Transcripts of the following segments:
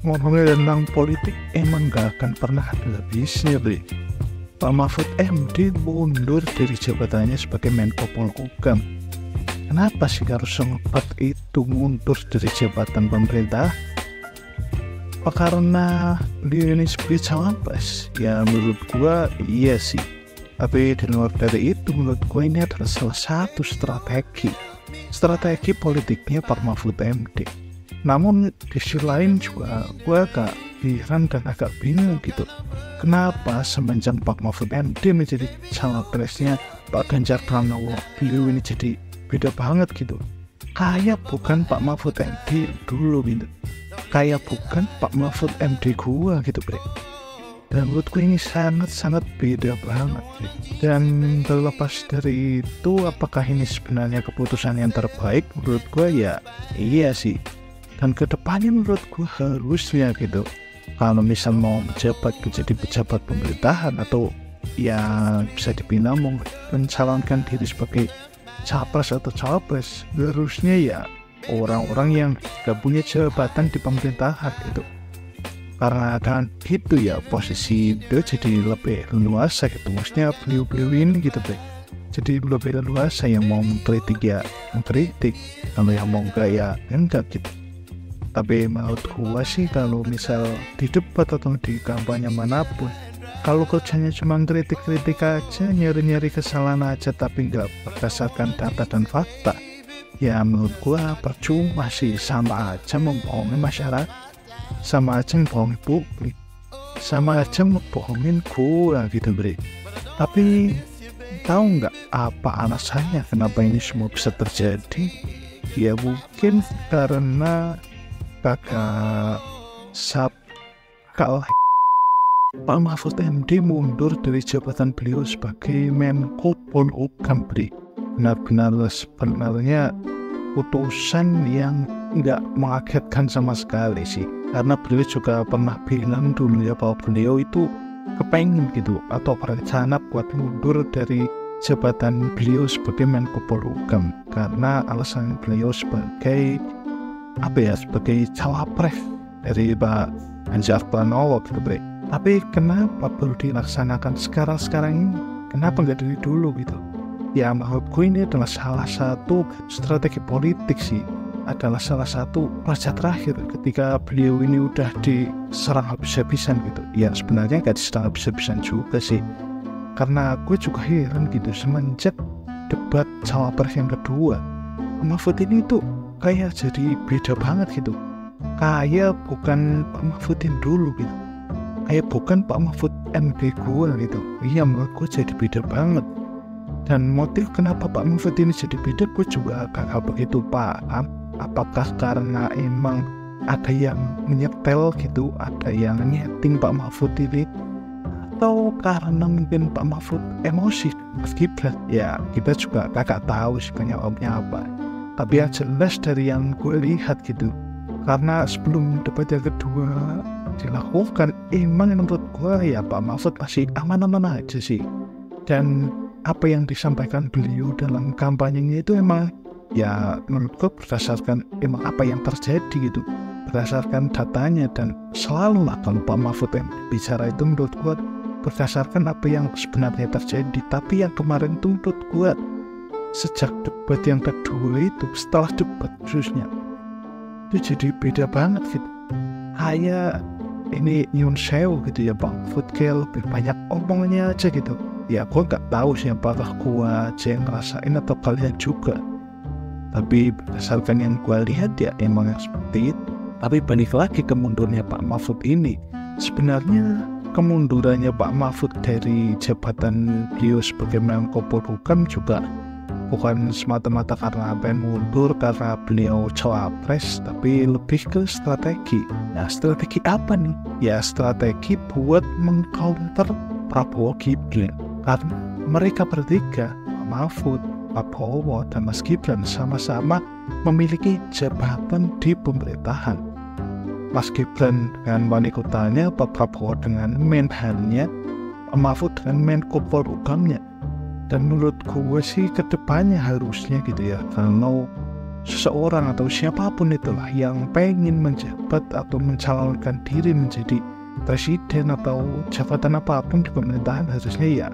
ngomongin tentang politik emang gak akan pernah ada habisnya, Bre. Pak Mahfud MD mundur dari jabatannya sebagai Menko Polhukam. Kenapa sih harus sempat itu mundur dari jabatan pemerintah? Apa karena dia ini sebagai cawapres? Ya menurut gua iya sih. Tapi di luar dari itu menurut gua ini adalah salah satu strategi politiknya Pak Mahfud MD. Namun di sisi lain juga gue agak heran dan agak bingung gitu. Kenapa semenjak Pak Mahfud MD menjadi cawapresnya Pak Ganjar Pranowo, beliau ini jadi beda banget gitu. Kayak bukan Pak Mahfud MD dulu gitu. Kayak bukan Pak Mahfud MD gua gitu, Bre. Dan menurut gue ini sangat-sangat beda banget. Dan terlepas dari itu, apakah ini sebenarnya keputusan yang terbaik? Menurut gue ya iya sih. Dan kedepannya menurut gue harusnya gitu, kalau misal mau menjadi pejabat pemerintahan atau ya bisa dibilang mau mencalonkan diri sebagai capres atau cawapres, harusnya ya orang-orang yang gak punya jabatan di pemerintahan gitu. Karena kan gitu ya posisi beliau jadi lebih leluasa gitu, maksudnya beliau ini gitu deh. Jadi lebih leluasa, yang mau mengkritik ya mengkritik, kalau yang mau enggak ya enggak gitu. Tapi menurut gua sih kalau misal di debat atau di kampanye manapun, kalau kerjanya cuma kritik-kritik aja, nyari-nyari kesalahan aja tapi nggak berdasarkan data dan fakta, ya menurut gua percuma sih, sama aja membohongi masyarakat, sama aja membohongi publik, sama aja membohongin gua gitu, Bre. Tapi tahu nggak apa alasannya kenapa ini semua bisa terjadi? Ya mungkin karena kakak kalah Pak Mahfud MD mundur dari jabatan beliau sebagai Menko Polhukam, Bre. Benar-benar sebenarnya putusan yang nggak mengagetkan sama sekali sih, karena beliau juga pernah bilang dulu ya bahwa beliau itu kepengen gitu atau berencana buat mundur dari jabatan beliau sebagai Menko Polhukam karena alasan beliau sebagai sebagai cawapres dari Pak Ganjar Pranowo gitu, Bre. Tapi kenapa baru dilaksanakan sekarang ini? Kenapa nggak dari dulu gitu? Ya menurut gue ini adalah salah satu strategi politik sih, adalah salah satu raja terakhir ketika beliau ini udah diserang habis-habisan gitu. Ya sebenarnya nggak diserang habis-habisan juga sih, karena gue juga heran gitu, semenjak debat cawapres yang kedua, Mahfud ini tuh kayak jadi beda banget gitu. Kayak bukan Pak Mahfud yang dulu gitu, kayak bukan Pak Mahfud MD gue gitu. Iya menurut gue jadi beda banget. Dan motif kenapa Pak Mahfud ini jadi beda gue juga gak begitu paham. Apakah karena emang ada yang menyetel gitu, ada yang nyeting Pak Mahfud ini, atau karena mungkin Pak Mahfud emosi Mas Gibran? Ya kita juga gak tahu sih penyebabnya apa. Tapi yang jelas dari yang gue lihat gitu, karena sebelum debat yang kedua dilakukan, emang menurut gue ya Pak Mahfud masih aman-aman aja sih. Dan apa yang disampaikan beliau dalam kampanyenya itu emang ya menurut gue berdasarkan emang apa yang terjadi gitu, berdasarkan datanya. Dan selalu lah kalau Pak Mahfud yang bicara itu menurut gue berdasarkan apa yang sebenarnya terjadi. Tapi yang kemarin itu menurut gue sejak debat yang kedua itu, setelah debat khususnya, itu jadi beda banget gitu. Kayak ini nyun sewu gitu ya Bang Mahfud, kayak lebih banyak omongannya aja gitu. Ya gue gak tahu sih apakah gue aja yang ngerasain atau kalian juga, tapi berdasarkan yang gue lihat ya emang yang seperti itu. Tapi balik lagi ke mundurnya Pak Mahfud ini, sebenarnya kemundurannya Pak Mahfud dari jabatan beliau sebagai Menko Polhukam juga bukan semata-mata karena pengen mundur karena beliau cawapres, tapi lebih ke strategi. Nah strategi apa nih? Ya strategi buat mengcounter Prabowo Gibran, karena mereka bertiga, Pak Mahfud, Pak Prabowo, dan Mas Gibran sama-sama memiliki jabatan di pemerintahan. Mas Gibran dengan wali kotanya, Pak Prabowo dengan Menhannya, Pak Mahfud dengan Menko Polhukamnya. Dan menurut gue sih kedepannya harusnya gitu ya, kalau seseorang atau siapapun itulah yang pengen menjabat atau mencalonkan diri menjadi presiden atau jabatan apapun di pemerintahan, harusnya ya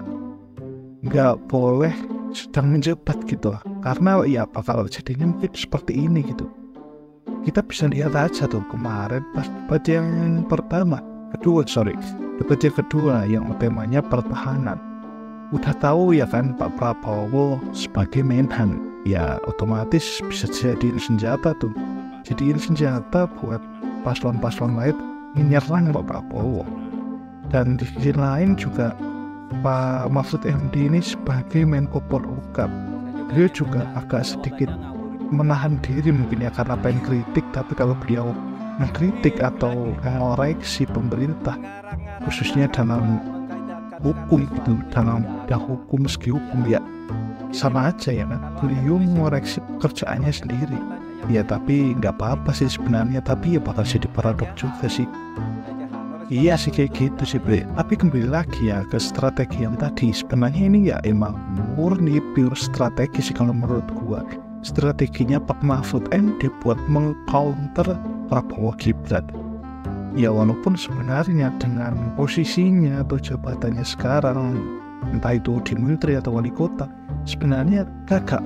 nggak boleh sedang menjabat gitu lah. Karena ya bakal jadinya mungkin seperti ini gitu. Kita bisa lihat aja tuh kemarin pas debat yang debat yang kedua yang temanya pertahanan. Udah tahu ya kan Pak Prabowo sebagai Menhan, ya otomatis bisa jadiin senjata tuh. Jadiin senjata buat paslon-paslon lain menyerang Pak Prabowo. Dan di sisi lain juga Pak Mahfud MD ini sebagai Menko Polhukam, dia juga agak sedikit menahan diri mungkin ya karena pengen kritik, tapi kalau beliau mengkritik atau mengoreksi pemerintah khususnya dalam hukum gitu, dalam bidang hukum, segi hukum, ya sama aja ya kan, beliau mengoreksi pekerjaannya sendiri ya. Tapi nggak apa-apa sih sebenarnya, tapi ya bakal jadi paradok juga sih. Iya sih kayak gitu sih Bre. Tapi kembali lagi ya ke strategi yang tadi, sebenarnya ini ya emang murni pure strategi sih kalau menurut gua. Strateginya Pak Mahfud MD buat meng-counter Prabowo Gibran. Ya walaupun sebenarnya dengan posisinya atau jabatannya sekarang, entah itu di menteri atau wali kota, sebenarnya kagak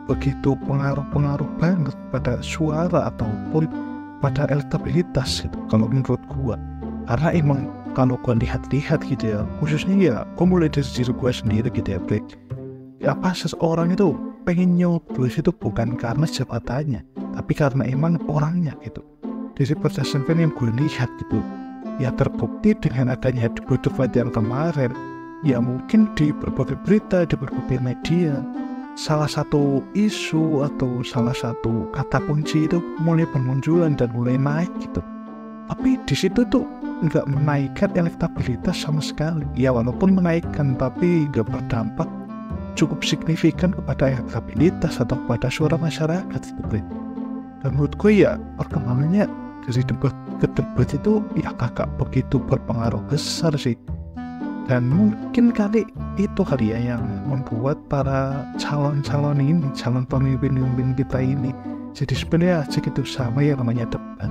begitu pengaruh banget pada suara ataupun pada elektabilitas gitu, kalau menurut gua. Karena emang kalau gua lihat-lihat gitu ya, khususnya ya gua mulai dari diri gua sendiri gitu ya Bre, ya apa seseorang itu pengen nyoblos itu bukan karena jabatannya, tapi karena emang orangnya gitu. Dari berdasarkan yang gue lihat gitu, ya terbukti dengan adanya debat yang kemarin, ya mungkin di berbagai berita, di berbagai media, salah satu isu atau salah satu kata kunci itu mulai bermunculan dan mulai naik gitu. Tapi di situ tuh nggak menaikkan elektabilitas sama sekali. Ya walaupun menaikkan, tapi nggak berdampak cukup signifikan kepada elektabilitas atau kepada suara masyarakat gitu. Dan menurut gue ya perkembangannya dari debat ke debat itu ya kakak begitu berpengaruh besar sih. Dan mungkin itu kali ya yang membuat para calon-calon ini, calon pemimpin kita ini jadi sebenarnya segitu sama yang namanya debat.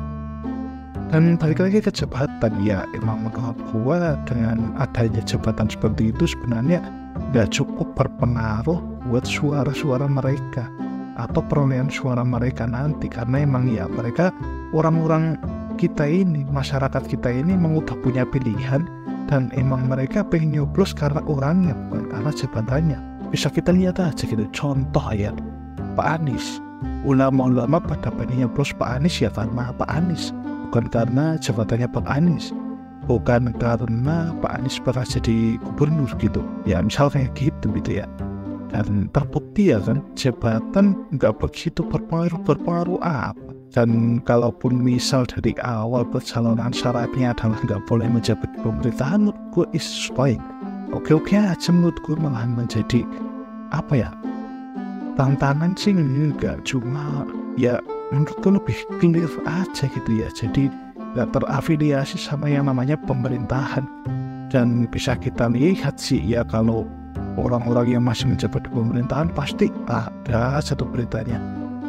Dan balik lagi ke jabatan, ya emang menurut gua dengan adanya jabatan seperti itu sebenarnya gak cukup berpengaruh buat suara-suara mereka atau perolehan suara mereka nanti. Karena emang ya mereka, orang-orang kita ini, masyarakat kita ini emang udah punya pilihan, dan emang mereka pengen nyoblos karena orangnya, bukan karena jabatannya. Bisa kita lihat aja gitu, contoh ya Pak Anies. Ulama-ulama pada pengen nyoblos Pak Anies ya karena Pak Anies, bukan karena jabatannya Pak Anies, bukan karena Pak Anies pernah jadi gubernur gitu ya, misal kayak gitu ya. Dan terbukti ya kan, jabatan nggak begitu berpengaruh apa. Dan kalaupun misal dari awal pencalonan syaratnya adalah nggak boleh menjabat di pemerintahan, menurut gue is fine, oke-oke aja menurut gue. Malahan menjadi apa ya, tantangan sih enggak, cuma ya menurut gue lebih clear aja gitu ya. Jadi nggak terafiliasi sama yang namanya pemerintahan. Dan bisa kita lihat sih ya, kalau orang-orang yang masih menjabat di pemerintahan pasti ada satu beritanya,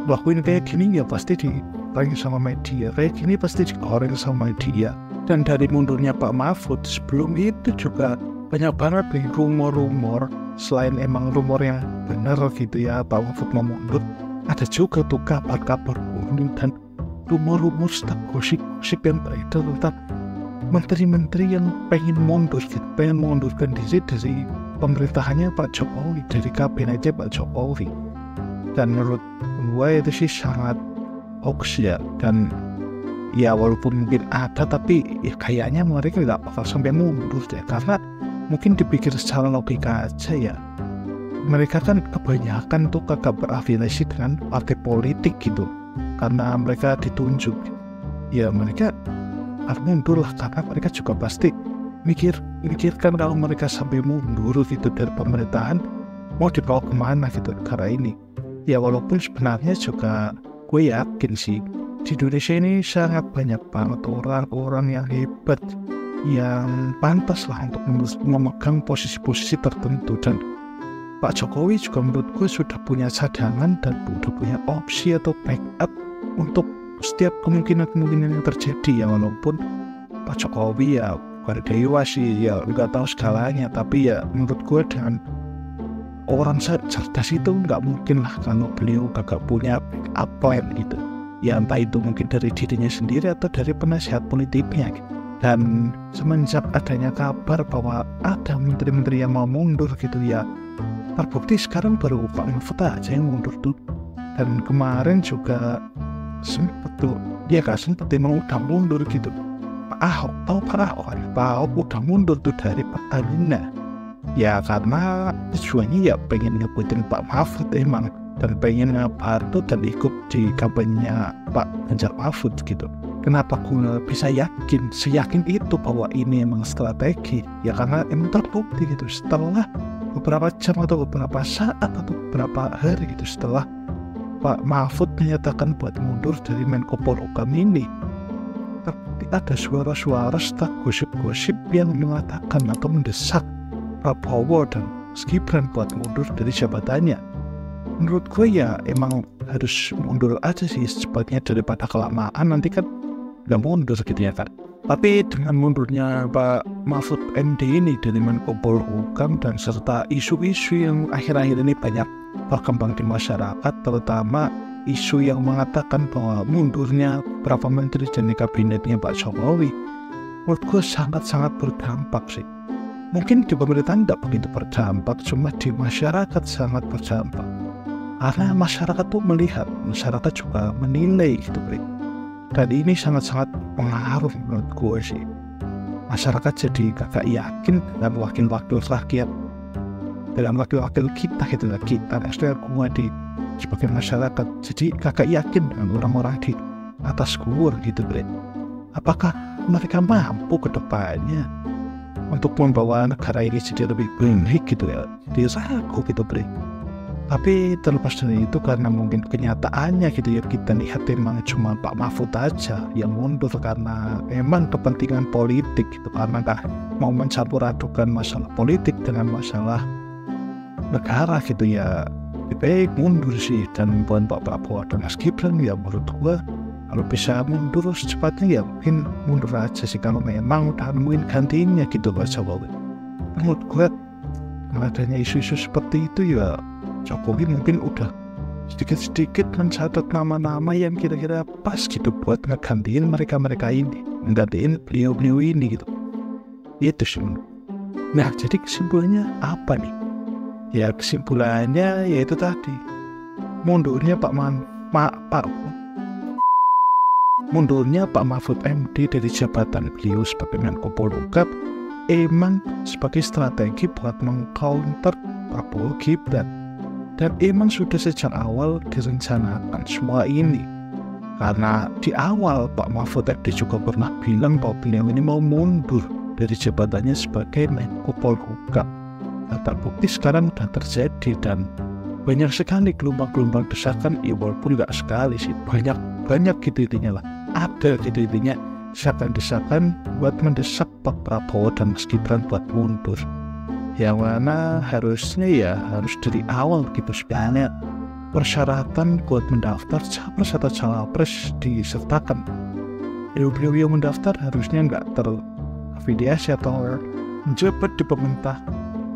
lakuin kayak gini ya pasti ditanya sama media, kayak gini pasti digoreng sama media. Dan dari mundurnya Pak Mahfud sebelum itu juga banyak banget nih rumor-rumor, selain emang rumor yang benar gitu ya Pak Mahfud mau mundur, ada juga tuh kabar-kabar bohong dan rumor-rumor gosip yang beredar tentang menteri-menteri yang pengen mundur gitu, pengen mengundurkan diri dari pemerintahannya Pak Jokowi, dari kabinetnya Pak Jokowi. Dan menurut gue itu sih sangat hoax ya. Dan ya walaupun mungkin ada, tapi ya kayaknya mereka gak bakal sampai mundur deh. Karena mungkin dipikir secara logika aja ya, mereka kan kebanyakan tuh kagak berafiliasi dengan partai politik gitu. Karena mereka ditunjuk, ya mereka harus mundur lah. Karena mereka juga pasti mikirkan kalau mereka sampai mundur gitu dari pemerintahan, mau dibawa kemana gitu negara ini. Ya walaupun sebenarnya juga gue yakin sih di Indonesia ini sangat banyak banget orang-orang yang hebat, yang pantas lah untuk memegang posisi-posisi tertentu. Dan Pak Jokowi juga menurut gue sudah punya cadangan dan sudah punya opsi atau backup untuk setiap kemungkinan yang terjadi ya. Walaupun Pak Jokowi ya bukan dewa sih, ya nggak tahu segalanya, tapi ya menurut gue dengan orang cerdas itu nggak mungkin lah kalau beliau kagak punya backup plan gitu ya, entah itu mungkin dari dirinya sendiri atau dari penasihat politiknya gitu. Dan semenjak adanya kabar bahwa ada menteri-menteri yang mau mundur gitu ya, terbukti sekarang baru Pak Mahfud aja yang mundur tuh. Dan kemarin juga sempet tuh, dia gak sempet emang udah mundur gitu. Pak Ahok, tahu Pak Ahok udah mundur tuh dari Pertamina. Ya karena tujuannya ya pengen ngebutin Pak Mahfud emang, dan pengen ngebantu dan ikut di kampanye Pak Ganjar Mahfud gitu. Kenapa gue bisa seyakin itu bahwa ini emang strategi? Ya karena emang terbukti gitu, setelah beberapa jam atau beberapa saat atau beberapa hari gitu setelah Pak Mahfud menyatakan buat mundur dari Menko Polhukam ini, tapi ada suara-suara serta gosip-gosip yang mengatakan atau mendesak Prabowo dan Mas Gibran buat mundur dari jabatannya. Menurut gue ya emang harus mundur aja sih secepatnya daripada kelamaan nanti kan nggak mundur gitu ya kan. Tapi dengan mundurnya Pak Mahfud MD ini dari Menko Polhukam dan serta isu-isu yang akhir-akhir ini banyak berkembang di masyarakat, terutama isu yang mengatakan bahwa mundurnya beberapa menteri dan kabinetnya Pak Jokowi, menurut gue sangat-sangat berdampak sih. Mungkin di pemerintahan tidak begitu berdampak, cuma di masyarakat sangat berdampak. Karena masyarakat tuh melihat, masyarakat juga menilai gitu, Bro. Dan ini sangat-sangat pengaruh menurut gue sih. Masyarakat jadi kagak yakin dengan wakil-wakil rakyat, dalam wakil-wakil kita gitu lah, kita maksudnya gue sebagai masyarakat jadi kagak yakin dengan orang-orang di atas gue gitu, Bro. Apakah mereka mampu ke depannya untuk membawa negara ini jadi lebih baik gitu ya? Jadi ragu gitu, Bro. Tapi terlepas dari itu, karena mungkin kenyataannya gitu ya, kita lihat memang cuma Pak Mahfud aja yang mundur karena memang kepentingan politik gitu, karena nggak mau mencampur adukan masalah politik dengan masalah negara gitu ya. Lebih baik mundur sih. Dan buat Pak Prabowo dan Mas Gibran ya menurut gua kalau bisa mundur secepatnya ya mungkin mundur aja sih, kalau memang udah nemuin gantinya gitu Pak Jokowi. Menurut gua kalau adanya isu-isu seperti itu ya Jokowi mungkin udah sedikit-sedikit mencatat nama-nama yang kira-kira pas gitu buat ngegantiin mereka-mereka ini, ngegantiin beliau-beliau ini gitu. Itu sih. Nah, jadi kesimpulannya apa nih? Ya kesimpulannya yaitu tadi, mundurnya Pak Mahfud MD dari jabatan beliau sebagai Menko Polhukam emang sebagai strategi buat mengcounter Prabowo Gibran. Dan emang sudah sejak awal direncanakan semua ini. Karena di awal Pak Mahfud MD juga pernah bilang bahwa beliau ini mau mundur dari jabatannya sebagai Menko Polhukam. Nah, terbukti sekarang sudah terjadi dan banyak sekali gelombang-gelombang desakan, ya walaupun nggak sekali sih, banyak gitu intinya lah. Ada gitu intinya desakan-desakan buat mendesak Pak Prabowo dan Mas Gibran buat mundur. Yang mana harusnya harus dari awal gitu sebenarnya persyaratan buat mendaftar capres atau cawapres disertakan. Beliau yang mendaftar harusnya nggak terafiliasi atau menjabat di pemerintah,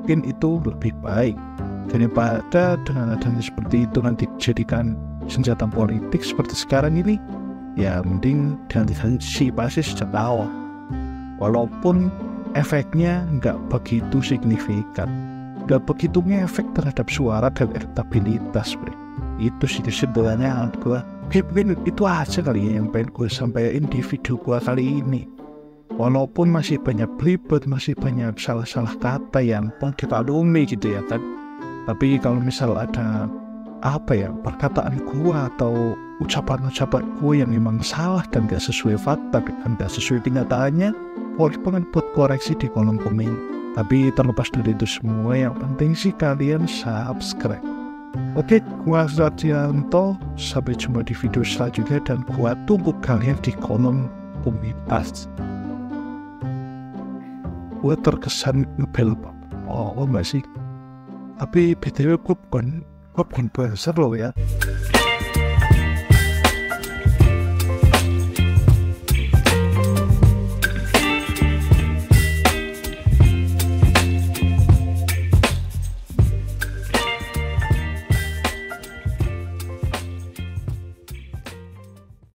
mungkin itu lebih baik daripada dengan adanya seperti itu nanti dijadikan senjata politik seperti sekarang ini. Ya mending diantisipasi sejak awal, walaupun efeknya nggak begitu signifikan, nggak begitu ngefek terhadap suara dan elektabilitas, Bro. Itu sih sebenarnya gue. Oke, mungkin itu aja kali ya yang pengen gue sampaikan di video gue kali ini. Walaupun masih banyak belibet, masih banyak salah-salah kata yang kita alami gitu ya kan. Tapi kalau misal ada perkataan gue atau ucapan-ucapan gue yang memang salah dan gak sesuai fakta dan gak sesuai kenyataannya, boleh banget buat koreksi di kolom komen. Tapi terlepas dari itu semua, yang penting sih kalian subscribe. Oke, gua Zatianto, sampai jumpa di video selanjutnya dan gua tunggu kalian di kolom komentar. Gua terkesan ngebel, oh enggak sih, Tapi BTW gue bukan influencer loh ya.